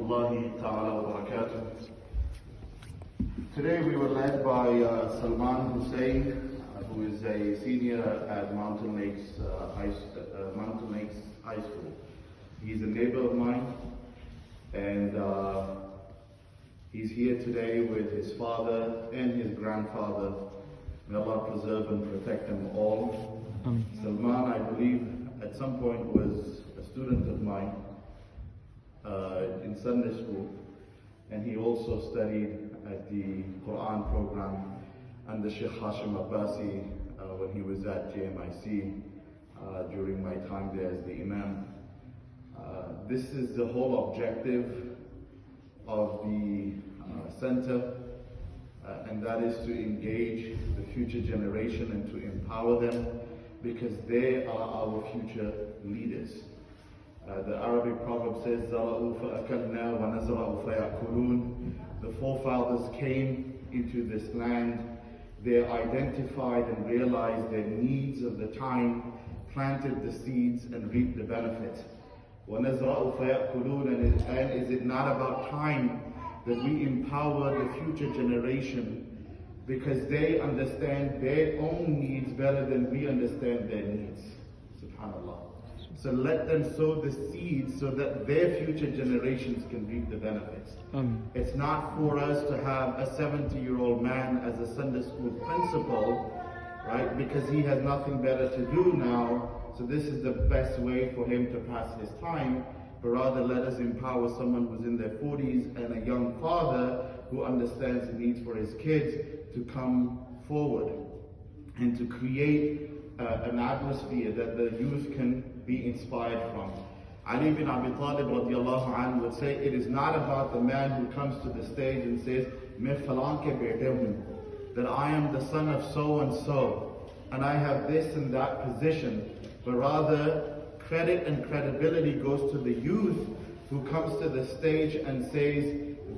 rahmatullahi ta'ala wa barakatuh. Today we were led by Salman Hussein, who is a senior at Mountain Lakes High School. He's a neighbor of mine, and he's here today with his father and his grandfather. May Allah preserve and protect them all. Salman, I believe, at some point was a student of mine in Sunday school, and he also studied at the Quran program under Sheikh Hashim Abbasi when he was at JMIC during my time there as the Imam. This is the whole objective of the center, and that is to engage the future generation and to empower them, because they are our future leaders. The Arabic proverb says, "Zara'u fa'akalna wa nazra'u fa'yakulun." The forefathers came into this land, they identified and realized their needs of the time, planted the seeds and reaped the benefits. وَنَزْرَعُ فَيَأْكُلُونَ. And is it not about time that we empower the future generation, because they understand their own needs better than we understand their needs? SubhanAllah. So let them sow the seeds so that their future generations can reap the benefits. It's not for us to have a 70-year-old man as a Sunday school principal, right? Because he has nothing better to do now. So this is the best way for him to pass his time. But rather, let us empower someone who's in their 40s and a young father who understands the needs for his kids to come forward and to create an atmosphere that the youth can be inspired from. Ali bin Abi Talib radiallahu anhu would say, it is not about the man who comes to the stage and says, "Main falan ke bete hoon," that I am the son of so and so, and I have this and that position, but rather credit and credibility goes to the youth who comes to the stage and says,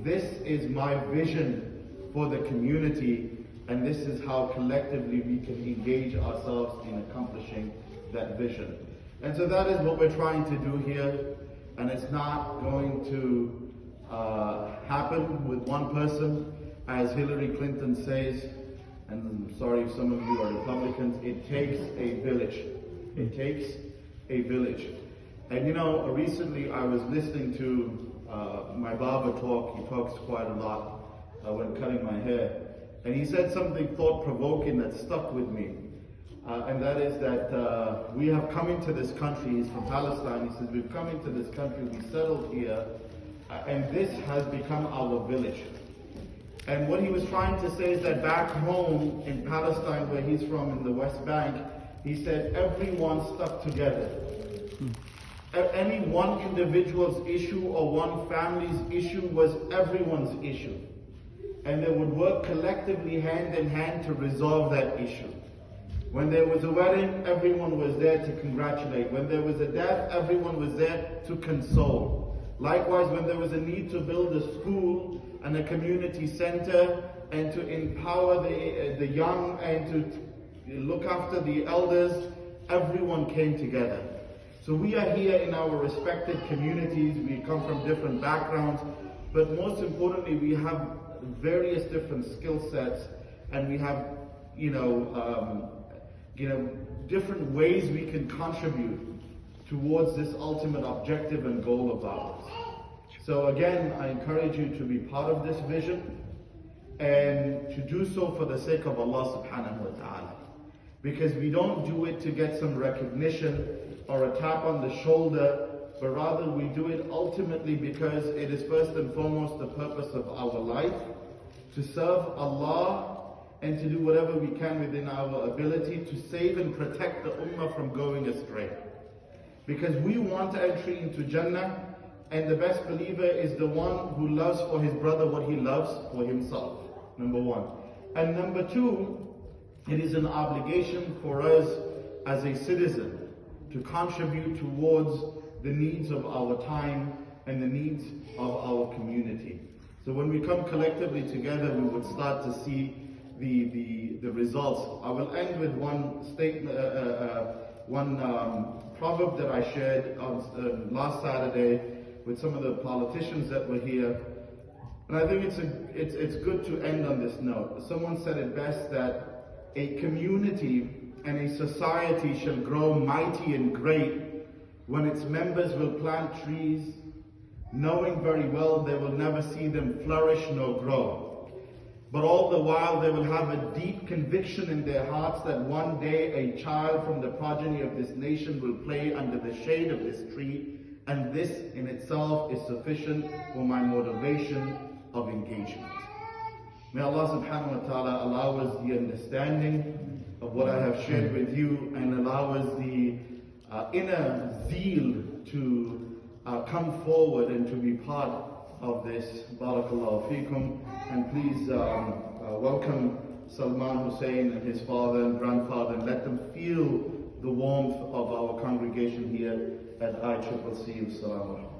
"This is my vision for the community, and this is how collectively we can engage ourselves in accomplishing that vision." And so that is what we're trying to do here, and it's not going to happen with one person. As Hillary Clinton says, and I'm sorry if some of you are Republicans, it takes a village. It takes a village. And you know, recently I was listening to my barber talk. He talks quite a lot when cutting my hair. And he said something thought-provoking that stuck with me. And that is that we have come into this country. He's from Palestine. He says, we've come into this country, we settled here, and this has become our village. And what he was trying to say is that back home in Palestine, where he's from in the West Bank, he said everyone stuck together. Any one individual's issue or one family's issue was everyone's issue. And they would work collectively hand in hand to resolve that issue. When there was a wedding, everyone was there to congratulate. When there was a death, everyone was there to console. Likewise, when there was a need to build a school and a community center and to empower the young and to look after the elders, everyone came together. So we are here in our respective communities. We come from different backgrounds, but most importantly, we have various different skill sets, and we have, different ways we can contribute towards this ultimate objective and goal of ours. So again, I encourage you to be part of this vision and to do so for the sake of Allah subhanahu wa ta'ala. Because we don't do it to get some recognition or a tap on the shoulder, but rather we do it ultimately because it is first and foremost the purpose of our life, to serve Allah and to do whatever we can within our ability to save and protect the ummah from going astray. Because we want entry into Jannah, and the best believer is the one who loves for his brother what he loves for himself, number one. And number two, it is an obligation for us as a citizen to contribute towards the needs of our time and the needs of our community. So when we come collectively together, we would start to see the results. I will end with one statement, one proverb that I shared on last Saturday, with some of the politicians that were here. And I think it's good to end on this note. Someone said it best that a community and a society shall grow mighty and great when its members will plant trees, knowing very well they will never see them flourish nor grow. But all the while they will have a deep conviction in their hearts that one day a child from the progeny of this nation will play under the shade of this tree, and this in itself is sufficient for my motivation of engagement. May Allah subhanahu wa ta'ala allow us the understanding of what I have shared with you, and allow us the inner zeal to come forward and to be part of this. Barakallahu feekum. And please welcome Salman Hussein and his father and grandfather, and let them feel the warmth of our congregation here at ICCC. Assalamu alaikum.